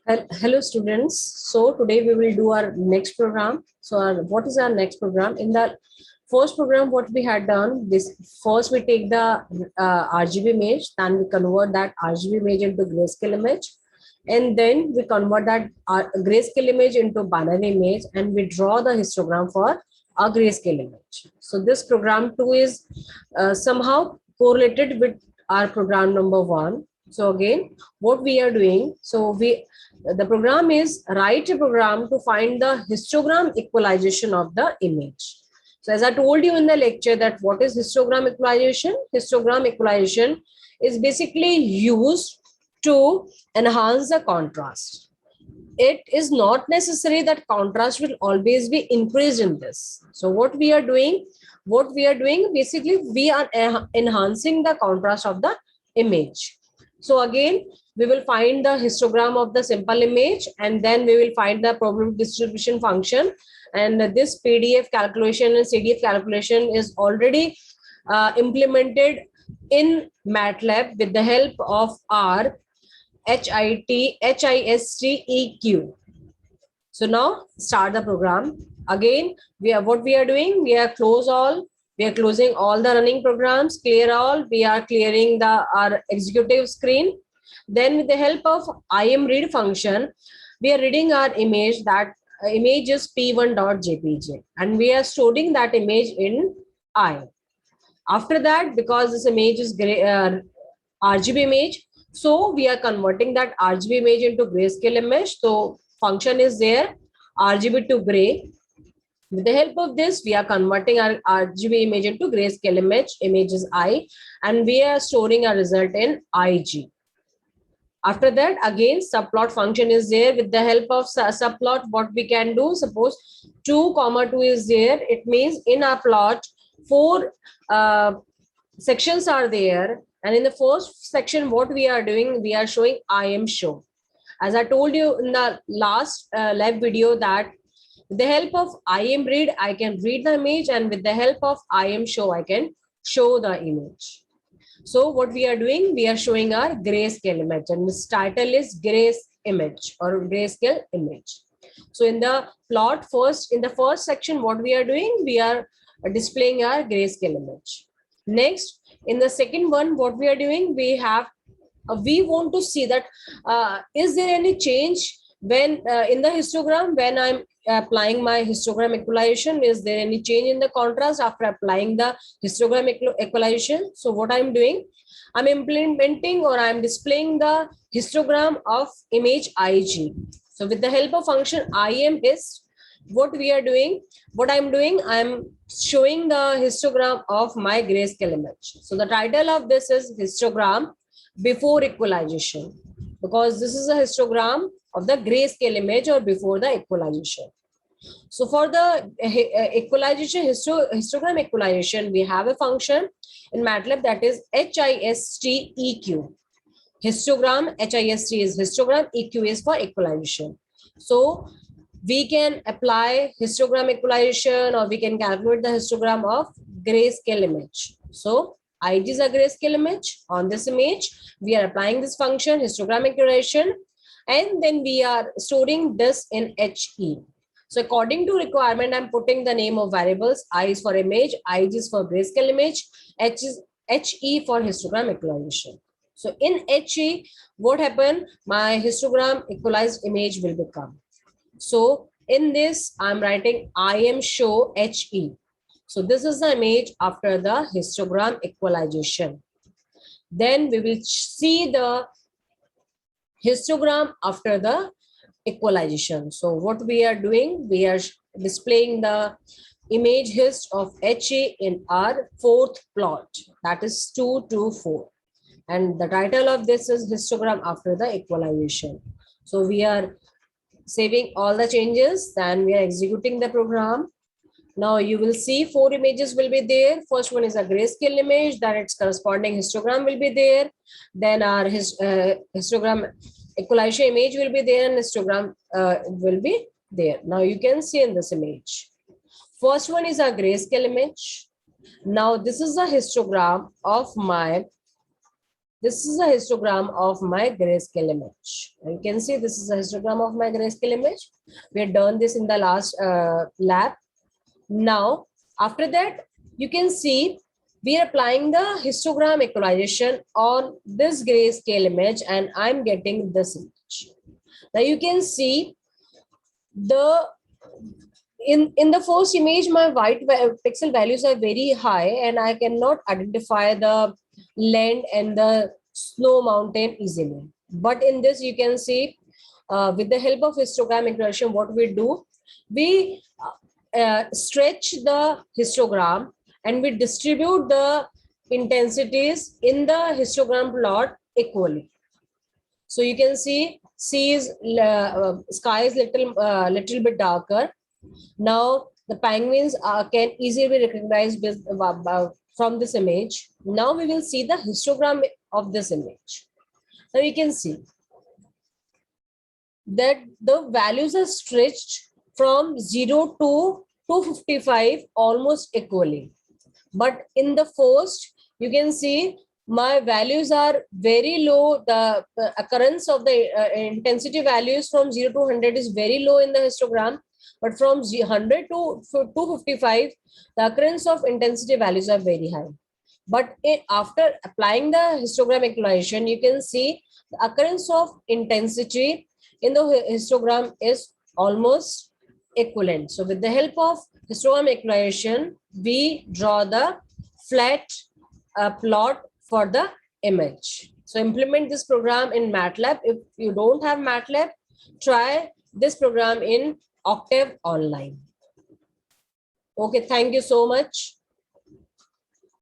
Hello students. So today we will do our next program. So what is our next program? In the first program, what we had done, this first we take the RGB image, then we convert that RGB image into grayscale image, and then we convert that grayscale image into binary image, and we draw the histogram for a grayscale image. So this program 2 is somehow correlated with our program number 1. So again, what we are doing, the program is write a program to find the histogram equalization of the image. So as I told you in the lecture that what is histogram equalization? Histogram equalization is basically used to enhance the contrast. It is not necessary that contrast will always be increased in this. So what we are doing basically we are enhancing the contrast of the image. So again, we will find the histogram of the simple image, and then we will find the probability distribution function. And this PDF calculation and CDF calculation is already implemented in MATLAB with the help of our HISTEQ. So now start the program. Again, we are closing all the running programs, clear all. We are clearing our executive screen. Then with the help of IMRead function, we are reading our image. That image is p1.jpg, and we are storing that image in I. After that, because this image is RGB image, so we are converting that RGB image into grayscale image. So function is there, RGB to gray. With the help of this, we are converting our RGB image into grayscale image is I, and we are storing our result in IG. After that, again, subplot function is there. With the help of subplot, what we can do, suppose 2, 2 is there. It means in our plot, 4 sections are there. And in the first section, what we are doing, we are showing IM show. As I told you in the last live video that with the help of IMRead, I can read the image, and with the help of IM show, I can show the image. So what we are doing, we are showing our grayscale image, and this title is grace image or grayscale image. So in the plot in the first section, what we are doing, we are displaying our grayscale image. Next, in the second one, what we are doing, we want to see that is there any change when in the histogram when I'm applying my histogram equalization. Is there any change in the contrast after applying the histogram equalization? So what I'm doing, I'm implementing or I'm displaying the histogram of image IG. So with the help of function IMHist, what I'm doing, I'm showing the histogram of my grayscale image. So the title of this is histogram before equalization, because this is a histogram of the grayscale image or before the equalization. So for the equalization, histogram equalization, we have a function in MATLAB that is HISTEQ. Histogram, HIST is histogram, EQ is for equalization. So we can apply histogram equalization, or we can calculate the histogram of grayscale image. So IG is a grayscale image. On this image, we are applying this function histogram equalization, and then we are storing this in HE. So according to requirement, I'm putting the name of variables. I is for image, IG is for grayscale image, H is HE for histogram equalization. So in HE, what happened? My histogram equalized image will become. So in this, I'm writing IM show HE. So this is the image after the histogram equalization. Then we will see the histogram after the equalization. So what we are doing, we are displaying the image hist of HE in our fourth plot, that is 2 to 4. And the title of this is histogram after the equalization. So we are saving all the changes, then we are executing the program. Now you will see 4 images will be there. First one is a grayscale image, then its corresponding histogram will be there. Then our histogram equalization image will be there, and histogram will be there. Now you can see in this image. First one is a grayscale image. Now this is the histogram of my This is a histogram of my grayscale image. You can see this is a histogram of my grayscale image. We had done this in the last lab. Now, after that, you can see we are applying the histogram equalization on this grayscale image, and I'm getting this image. Now you can see the in the first image, my white pixel values are very high, and I cannot identify the land and the snow mountain easily. But in this, you can see with the help of histogram equation, what we do, we stretch the histogram and we distribute the intensities in the histogram plot equally. So you can see sky is little bit darker. Now the penguins can easily be recognized from this image. Now we will see the histogram of this image. Now you can see that the values are stretched from 0 to 255 almost equally. But in the first, you can see my values are very low. The occurrence of the intensity values from 0 to 100 is very low in the histogram. But from 100 to 255, the occurrence of intensity values are very high. But after applying the histogram equalization, you can see the occurrence of intensity in the histogram is almost equivalent. So with the help of histogram equalization, we draw the flat plot for the image. So implement this program in MATLAB. If you don't have MATLAB, try this program in Octave Online. Okay, thank you so much.